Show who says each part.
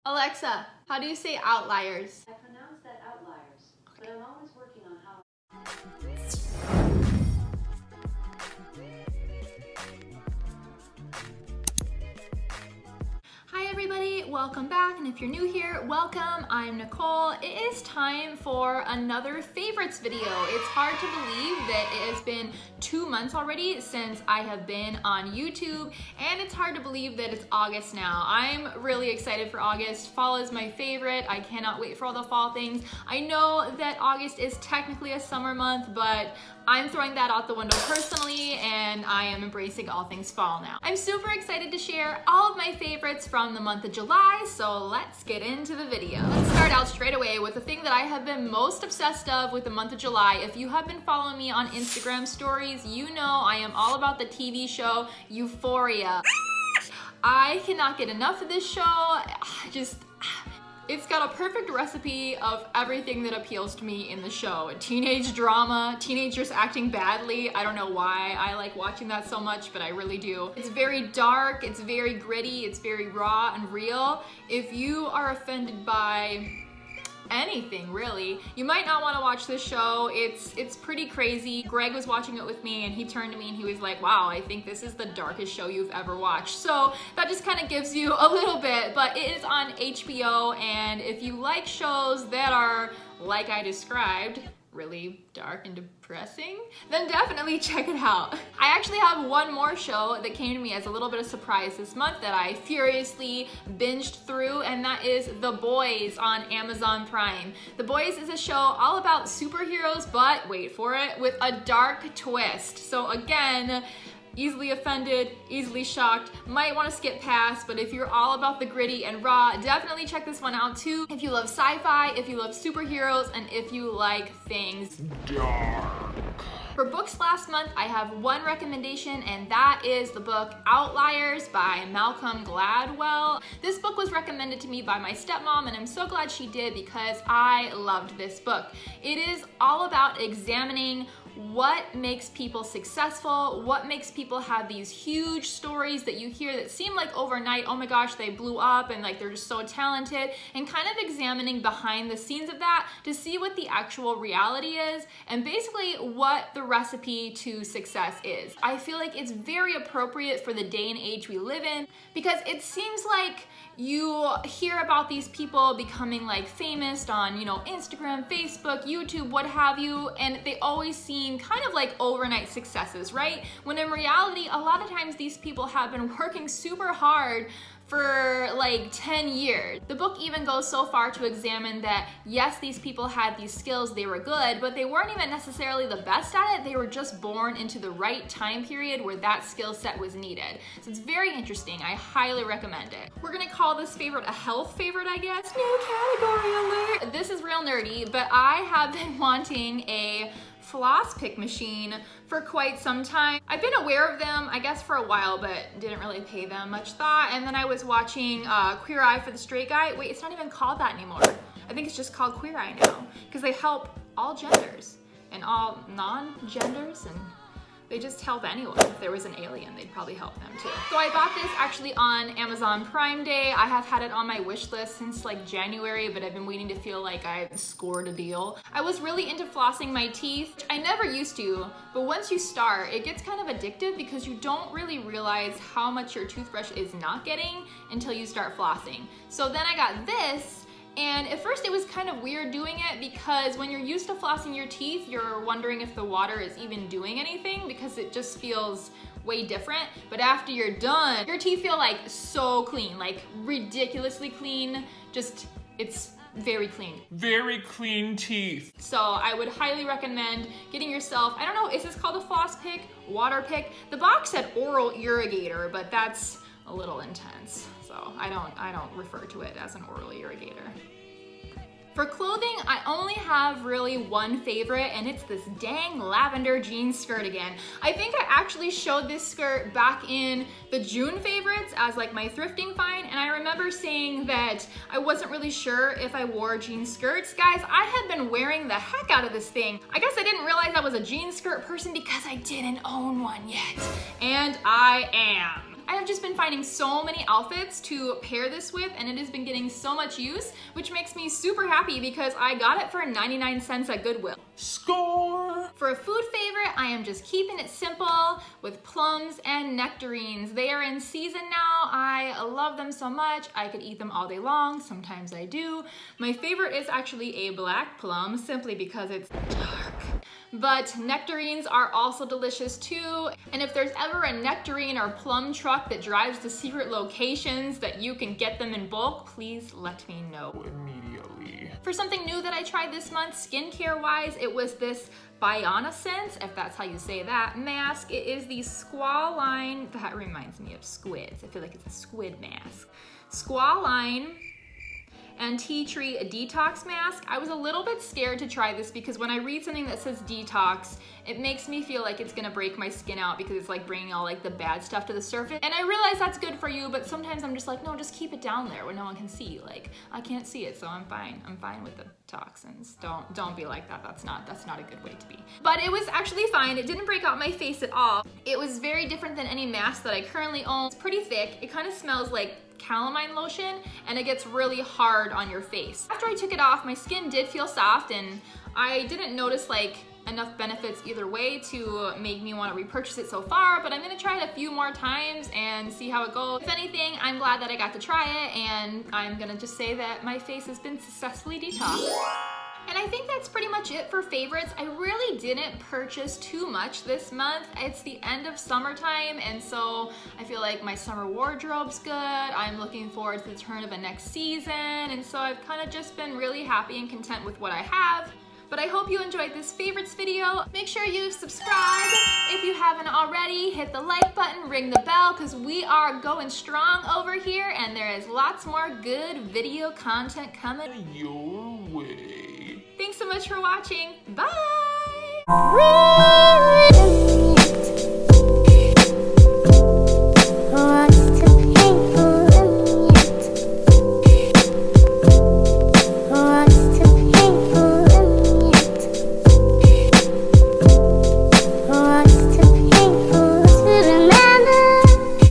Speaker 1: Alexa, how do you say outliers?
Speaker 2: I pronounce that outliers, but I'm always working on how.
Speaker 1: Hi everybody, welcome back, and if you're new here, welcome. I'm Nicole. It is time for another favorites video. It's hard to believe that it has been 2 months already since I have been on YouTube, and it's hard to believe that it's August now. I'm really excited for August. Fall is my favorite. I cannot wait for all the fall things. I know that August is technically a summer month, but I'm throwing that out the window personally, and I am embracing all things fall now. I'm super excited to share all of my favorites from the month of July, so let's get into the video. Let's start out straight away with the thing that I have been most obsessed of with the month of July. If you have been following me on Instagram stories, you know I am all about the TV show Euphoria. I cannot get enough of this show. It's got a perfect recipe of everything that appeals to me in the show. Teenage drama, teenagers acting badly. I don't know why I like watching that so much, but I really do. It's very dark, it's very gritty, it's very raw and real. If you are offended by anything really, you might not want to watch this show. It's pretty crazy. Greg was watching it with me and he turned to me and he was like, wow, I think this is the darkest show you've ever watched. So that just kind of gives you a little bit, but it is on HBO, and if you like shows that are, like I described, really dark and depressing, then definitely check it out. I actually have one more show that came to me as a little bit of surprise this month that I furiously binged through, and that is The Boys on Amazon Prime. The Boys is a show all about superheroes, but wait for it, with a dark twist. So again, easily offended, easily shocked, might want to skip past, but if you're all about the gritty and raw, definitely check this one out too. If you love sci-fi, if you love superheroes, and if you like things dark. For books last month, I have one recommendation, and that is the book Outliers by Malcolm Gladwell. This book was recommended to me by my stepmom, and I'm so glad she did because I loved this book. It is all about examining what makes people successful, what makes people have these huge stories that you hear that seem like overnight, oh my gosh, they blew up and like they're just so talented, and kind of examining behind the scenes of that to see what the actual reality is and basically what the recipe to success is. I feel like it's very appropriate for the day and age we live in because it seems like you hear about these people becoming like famous on, Instagram, Facebook, YouTube, what have you, and they always seem kind of like overnight successes, right? When in reality, a lot of times these people have been working super hard for like 10 years. The book even goes so far to examine that yes, these people had these skills, they were good, but they weren't even necessarily the best at it. They were just born into the right time period where that skill set was needed. So it's very interesting. I highly recommend it. We're gonna call this favorite a health favorite, I guess. New category alert. This is real nerdy, but I have been wanting a floss pick machine for quite some time. I've been aware of them, I guess, for a while, but didn't really pay them much thought. And then I was watching Queer Eye for the Straight Guy. Wait, it's not even called that anymore. I think it's just called Queer Eye now because they help all genders and all non-genders, and they just help anyone. If there was an alien, they'd probably help them too. So I bought this actually on Amazon Prime Day. I have had it on my wish list since like January, but I've been waiting to feel like I scored a deal. I was really into flossing my teeth. I never used to, but once you start, it gets kind of addictive because you don't really realize how much your toothbrush is not getting until you start flossing. So then I got this, and at first it was kind of weird doing it because when you're used to flossing your teeth, you're wondering if the water is even doing anything because it just feels way different. But after you're done, your teeth feel like so clean, like ridiculously clean. It's very clean. Very clean teeth. So I would highly recommend getting yourself, I don't know, is this called a floss pick? Water pick? The box said oral irrigator, but that's a little intense. So I don't refer to it as an oral irrigator. For clothing, I only have really one favorite, and it's this dang lavender jean skirt again. I think I actually showed this skirt back in the June favorites as like my thrifting find, and I remember saying that I wasn't really sure if I wore jean skirts. Guys, I had been wearing the heck out of this thing. I guess I didn't realize I was a jean skirt person because I didn't own one yet, and I am. I have just been finding so many outfits to pair this with, and it has been getting so much use, which makes me super happy because I got it for 99 cents at Goodwill.
Speaker 3: Score!
Speaker 1: For a food favorite, I am just keeping it simple with plums and nectarines. They are in season now. I love them so much. I could eat them all day long. Sometimes I do. My favorite is actually a black plum, simply because it's dark. But nectarines are also delicious too. And if there's ever a nectarine or plum truck that drives to secret locations that you can get them in bulk, please let me know
Speaker 3: Immediately.
Speaker 1: For something new that I tried this month, skincare wise, it was this Bionasense, if that's how you say that, mask. It is the Squall line. That reminds me of squids. I feel like it's a squid mask. Squall line and tea tree detox mask. I was a little bit scared to try this because when I read something that says detox, it makes me feel like it's gonna break my skin out because it's like bringing all like the bad stuff to the surface. And I realize that's good for you, but sometimes I'm just like, no, just keep it down there where no one can see. Like, I can't see it, so I'm fine. I'm fine with the toxins. Don't be like that. That's not a good way to be. But it was actually fine. It didn't break out my face at all. It was very different than any mask that I currently own. It's pretty thick. It kind of smells like calamine lotion, and it gets really hard on your face. After I took it off, my skin did feel soft, and I didn't notice like enough benefits either way to make me want to repurchase it so far, but I'm gonna try it a few more times and see how it goes. If anything, I'm glad that I got to try it, and I'm gonna just say that my face has been successfully detoxed. And I think that's pretty much it for favorites. I really didn't purchase too much this month. It's the end of summertime, and so I feel like my summer wardrobe's good. I'm looking forward to the turn of the next season, and so I've kind of just been really happy and content with what I have. But I hope you enjoyed this favorites video. Make sure you subscribe if you haven't already. Hit the like button, ring the bell, because we are going strong over here, and there is lots more good video content coming
Speaker 3: Your way.
Speaker 1: Thanks so much for watching. Bye!